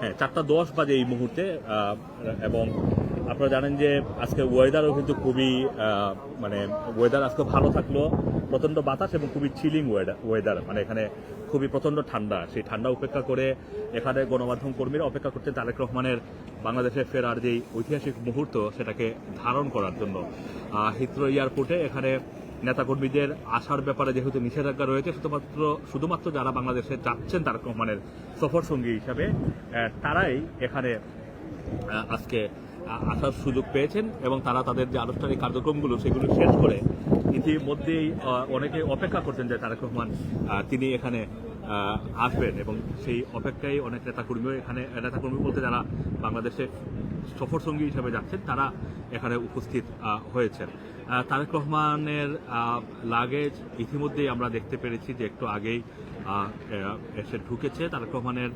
হ্যাঁ, 4:10 বাজে এই মুহূর্তে। এবং আপনারা জানেন যে আজকে ওয়েদারও কিন্তু খুবই মানে ওয়েদার আজকে ভালো থাকলো, প্রচণ্ড বাতাস এবং খুবই চিলিং ওয়েদার, মানে এখানে খুবই প্রচণ্ড ঠান্ডা। সেই ঠান্ডা উপেক্ষা করে এখানে গণমাধ্যম কর্মীরা অপেক্ষা করছেন তারেক রহমানের বাংলাদেশে ফেরার যেই ঐতিহাসিক মুহূর্ত সেটাকে ধারণ করার জন্য। হিথ্রো এয়ারপোর্টে এখানে নেতাকর্মীদের আসার ব্যাপারে যেহেতু নিষেধাজ্ঞা রয়েছে, শুধুমাত্র যারা বাংলাদেশে যাচ্ছেন তারেক রহমানের সফর সঙ্গী হিসাবে তারাই এখানে আজকে আসার সুযোগ পেয়েছেন এবং তারা তাদের যে আনুষ্ঠানিক কার্যক্রমগুলো সেগুলো শেষ করে ইতিমধ্যেই অনেকে অপেক্ষা করছেন যে তারেক রহমান তিনি এখানে আসবেন, এবং সেই অপেক্ষায় অনেক নেতাকর্মীও এখানে, নেতাকর্মী বলতে যারা বাংলাদেশে সফর সঙ্গী হিসাবে যাচ্ছেন তারা এখানে উপস্থিত হয়েছেন। তারেক রহমানের লাগেজ ইতিমধ্যেই আমরা দেখতে পেরেছি যে একটু আগেই এসে ঢুকেছে। তারেক রহমানের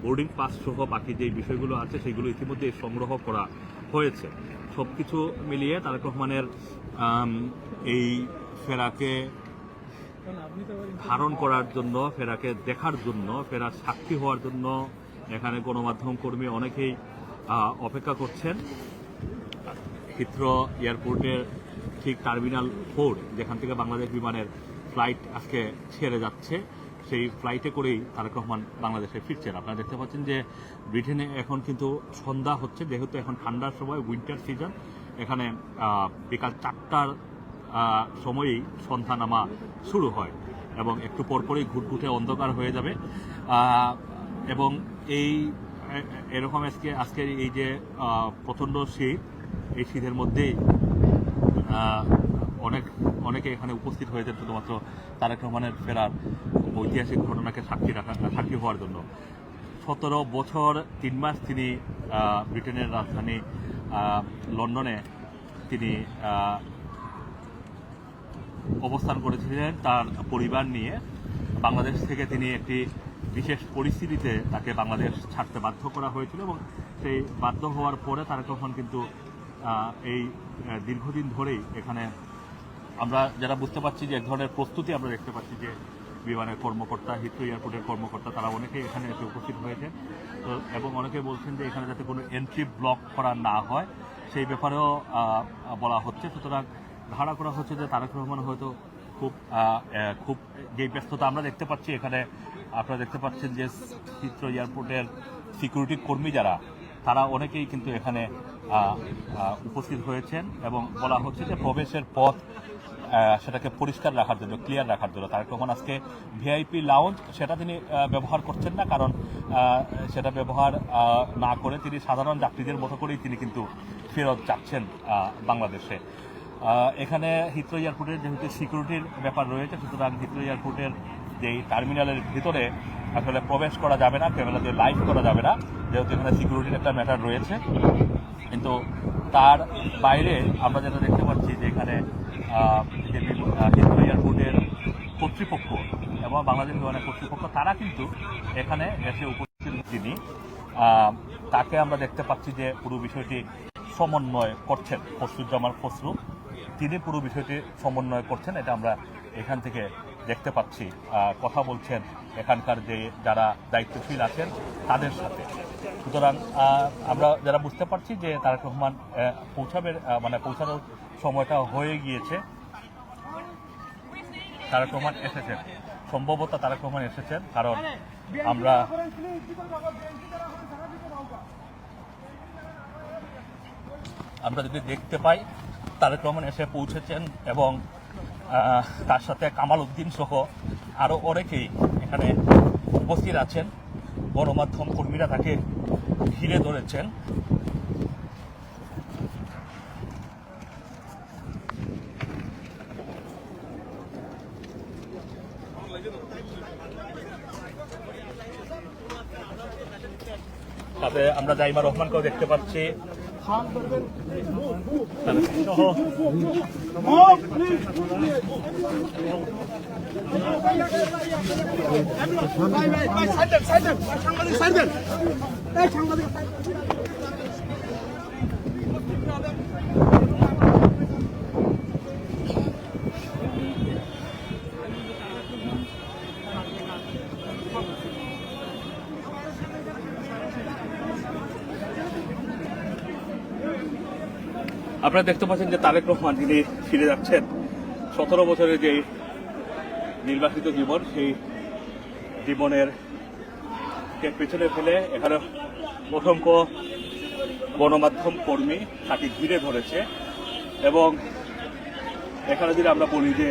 বোর্ডিং পাস সহ বাকি যে বিষয়গুলো আছে সেগুলো ইতিমধ্যেই সংগ্রহ করা হয়েছে। সব কিছু মিলিয়ে তারেক রহমানের এই ফেরাকে ধারণ করার জন্য, ফেরাকে দেখার জন্য, ফেরার সাক্ষী হওয়ার জন্য এখানে গণমাধ্যম কর্মী অনেকেই অপেক্ষা করছেন। হিথ্রো এয়ারপোর্টের ঠিক টার্মিনাল 4 যেখান থেকে বাংলাদেশ বিমানের ফ্লাইট আজকে ছেড়ে যাচ্ছে, সেই ফ্লাইটে করেই তারেক রহমান বাংলাদেশে ফিরছেন। আপনারা দেখতে পাচ্ছেন যে ব্রিটেনে এখন কিন্তু সন্ধ্যা হচ্ছে, যেহেতু এখন ঠান্ডার সময়, উইন্টার সিজন। এখানে বিকাল 4টার সময়ই সন্ধ্যা নামা শুরু হয় এবং একটু পরপরই ঘুটঘুটে অন্ধকার হয়ে যাবে। এবং এরকম আজকের এই যে প্রচণ্ড শীত, এই শীতের মধ্যেই অনেকে এখানে উপস্থিত হয়েছেন শুধুমাত্র তারেক রহমানের ফেরার ঐতিহাসিক ঘটনাকে সাক্ষী হওয়ার জন্য। 17 বছর 3 মাস তিনি ব্রিটেনের রাজধানী লন্ডনে তিনি অবস্থান করেছিলেন তার পরিবার নিয়ে। বাংলাদেশ থেকে তিনি একটি বিশেষ পরিস্থিতিতে তাকে বাংলাদেশ ছাড়তে বাধ্য করা হয়েছিল, এবং সেই বাধ্য হওয়ার পরে তারেক রহমান কিন্তু এই দীর্ঘদিন ধরেই এখানে আমরা যারা বুঝতে পারছি যে এক ধরনের প্রস্তুতি আমরা দেখতে পাচ্ছি যে বিমানের কর্মকর্তা, হিথ্রো এয়ারপোর্টের কর্মকর্তা তারা অনেকেই এখানে এসে উপস্থিত হয়েছে, এবং অনেকে বলছেন যে এখানে যাতে কোনো এন্ট্রি ব্লক করা না হয় সেই ব্যাপারেও বলা হচ্ছে। সুতরাং ধারণা করা হচ্ছে যে তারেক রহমান হয়তো খুব যেই ব্যস্ততা আমরা দেখতে পাচ্ছি এখানে, আপনারা দেখতে পাচ্ছেন যে হিথ্রো এয়ারপোর্টের সিকিউরিটি কর্মী যারা, তারা অনেকেই কিন্তু এখানে উপস্থিত হয়েছেন, এবং বলা হচ্ছে যে প্রবেশের পথ সেটাকে পরিষ্কার রাখার জন্য, ক্লিয়ার রাখার জন্য। তারেক রহমান আজকে ভিআইপি লাউঞ্জ সেটা তিনি ব্যবহার করছেন না, কারণ সেটা ব্যবহার না করে তিনি সাধারণ যাত্রীদের মতো করেই তিনি কিন্তু ফেরত যাচ্ছেন বাংলাদেশে। এখানে হিথ্রো এয়ারপোর্টের যেহেতু সিকিউরিটির ব্যাপার রয়েছে, সুতরাং হিথ্রো এয়ারপোর্টের যেই টার্মিনালের ভিতরে আসলে প্রবেশ করা যাবে না, ক্যামেরা দিয়ে লাইভ করা যাবে না, যেহেতু এখানে সিকিউরিটির একটা ম্যাটার রয়েছে। কিন্তু তার বাইরে আমরা যেটা দেখতে পাচ্ছি যে এখানে হিথ্রো এয়ারপোর্টের কর্তৃপক্ষ এবং বাংলাদেশ বিমানের কর্তৃপক্ষ তারা কিন্তু এখানে এসে উপস্থিত, যিনি তাকে আমরা দেখতে পাচ্ছি যে পুরো বিষয়টি সমন্বয় করছেন। ফসরুজ্জামান ফসরু তিনি পুরো বিষয়টি সমন্বয় করছেন, এটা আমরা এখান থেকে দেখতে পাচ্ছি। কথা বলছেন এখানকার যে যারা দায়িত্বশীল আছেন তাদের সাথে। সুতরাং আমরা যারা বুঝতে পারছি যে তারেক রহমান পৌঁছানোর সময়টা হয়ে গিয়েছে। তারেক রহমান এসেছেন, সম্ভবত তারেক রহমান এসেছেন, কারণ আমরা যদি দেখতে পাই তারেক রহমান এসে পৌঁছেছেন, এবং তার সাথে কামাল উদ্দিন সহ আরও অনেকেই এখানে উপস্থিত আছেন। গণমাধ্যম কর্মীরা তাকে ঘিরে ধরেছেন। সাথে আমরা জাইমা রহমানকেও দেখতে পাচ্ছি। আপনারা দেখতে পাচ্ছেন যে তারেক রহমান যিনি ফিরে যাচ্ছেন 17 বছরের যে নির্বাসিত জীবন, সেই জীবনের পেছনে ফেলে এখানে অসংখ্য গণমাধ্যম কর্মী তাকে ঘিরে ধরেছে। এবং এখানে যদি আমরা বলি যে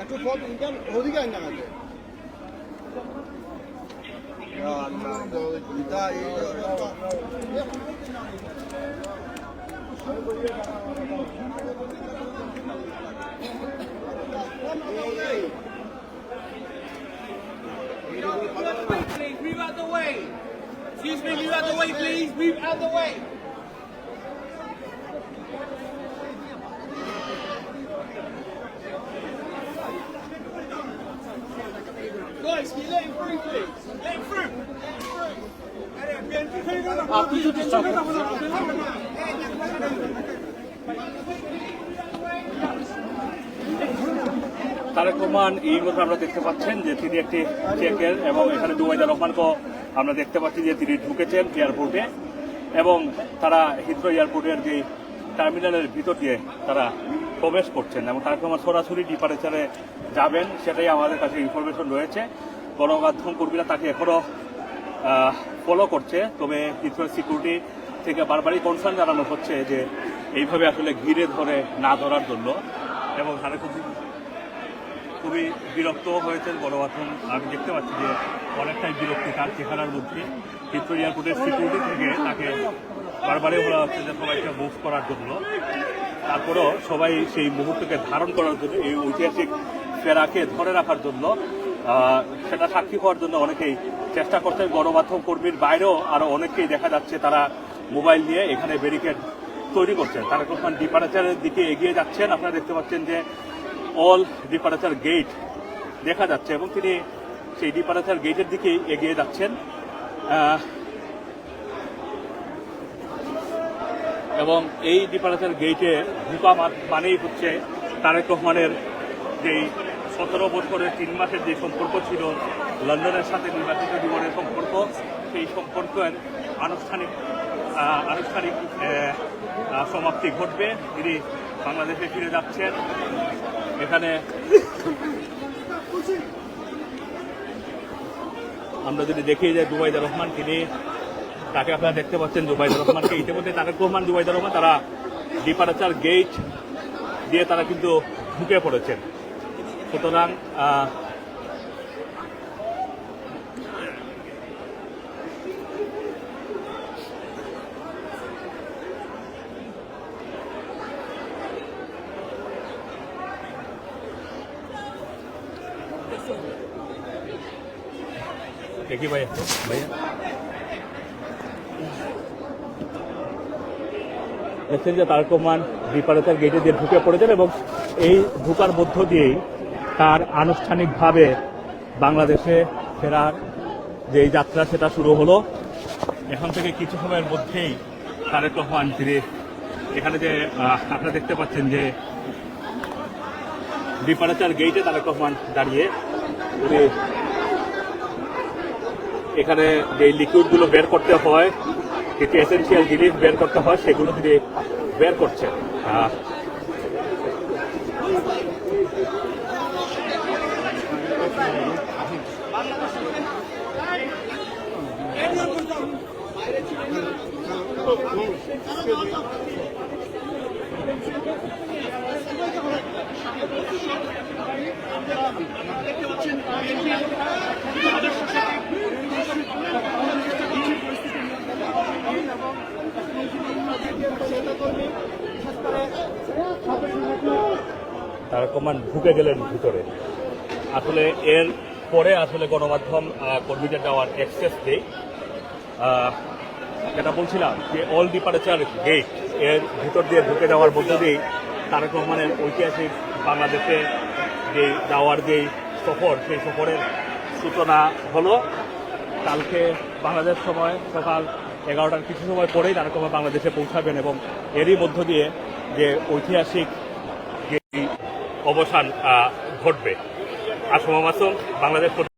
একটু পথ ইনকাম অধিকার না আছে Move out the way. Excuse me, move out the way, please. Move out the way. Guys, can you let him through, please? Let him through. Tarique Rahman এই মুহূর্তে আমরা দেখতে পাচ্ছেন যে তিনি একটি চেকের এবং এখানে জুবাইদা রহমানকেও আমরা দেখতে পাচ্ছি যে তিনি ঢুকেছেন এয়ারপোর্টে এবং তারা হিথ্রো এয়ারপোর্টের যে টার্মিনালের ভিতর দিয়ে তারা প্রবেশ করছেন এবং তারেক রহমান সরাসরি ডিপারেচারে যাবেন, সেটাই আমাদের কাছে ইনফরমেশন রয়েছে। গণমাধ্যম কর্মীরা তাকে এখনও ফলো করছে, তবে হিথ্রো সিকিউরিটি থেকে বারবারই কনসার্ন জানানো হচ্ছে যে এইভাবে আসলে ঘিরে ধরে না ধরার জন্য। এবং তারা খুবই বিরক্ত হয়েছেন গণমাধ্যম। আমি দেখতে পাচ্ছি যে অনেকটাই বিরক্তি তার চেহারার মধ্যে। হিথ্রো এয়ারপোর্টের সিকিউরিটি থেকে তাকে বারবারই বলা হচ্ছে যে সবাইকে মুভ করার জন্য, তারপরেও সবাই সেই মুহূর্তকে ধারণ করার জন্য, এই ঐতিহাসিক ফেরাকে ধরে রাখার জন্য, সেটা সাক্ষী হওয়ার জন্য অনেকেই চেষ্টা করছেন। গণমাধ্যম কর্মীর বাইরেও আরও অনেককেই দেখা যাচ্ছে তারা মোবাইল নিয়ে এখানে ব্যারিকেড তৈরি করছেন। তারেক রহমান ডিপারেচারের দিকে এগিয়ে যাচ্ছেন। আপনারা দেখতে পাচ্ছেন যে অল ডিপারেচার গেট দেখা যাচ্ছে এবং তিনি সেই ডিপারেচার গেটের দিকে এগিয়ে যাচ্ছেন। এবং এই ডিপারেচার গেটে ঢুকা মানেই হচ্ছে তারেক রহমানের যেই 17 বছরের 3 মাসের যে সম্পর্ক ছিল লন্ডনের সাথে নির্বাচিত জীবনের সম্পর্ক, সেই সম্পর্কের আনুষ্ঠানিক সমাপ্তি ঘটবে। তিনি বাংলাদেশে ফিরে যাচ্ছেন। এখানে আমরা যদি দেখি যে জুবাইদা রহমান, তিনি তাকে আপনারা দেখতে পাচ্ছেন জুবাইদা রহমানকে। ইতিমধ্যে তারেক রহমান, জুবাইদা রহমান তারা ডিপারেচার গেট দিয়ে তারা কিন্তু ঢুকে পড়েছেন। সুতরাং দেখি ভাইয়া দেখছেন যে তারেক রহমান ডিপারেচার গেটে দিয়ে ঢুকে পড়েছেন এবং এই ঢুকার মধ্য দিয়েই তার আনুষ্ঠানিকভাবে বাংলাদেশে ফেরার যে যাত্রা সেটা শুরু হলো। এখন থেকে কিছু সময়ের মধ্যেই তারেক রহমান ফিরে এখানে যে আপনারা দেখতে পাচ্ছেন যে ডিপারেচার গেটে তারেক রহমান দাঁড়িয়ে এখানে যে লিকুইডগুলো বের করতে হয়, কিছু এসেন্সিয়াল জিনিস বের করতে হয়, সেগুলো তিনি বের করছেন। তারেক রহমান ঢুকে গেলেন ভিতরে। আসলে এর পরে আসলে গণমাধ্যম কর্মীদের যাওয়ার অ্যাক্সেস নেই। যেটা বলছিলাম যে অল ডিপারেচার গেট এর ভিতর দিয়ে ঢুকে যাওয়ার মধ্যে দিয়েই তারেক রহমানের ঐতিহাসিক বাংলাদেশে যেই যাওয়ার যেই সফর, সেই সফরের সূচনা হলো। কালকে বাংলাদেশ সময় সকাল 11টার কিছু সময় পরেই তারেক রহমান বাংলাদেশে পৌঁছাবেন এবং এরই মধ্য দিয়ে যে ঐতিহাসিক যে অবসান ঘটবে। আসম মাসুম, বাংলাদেশ।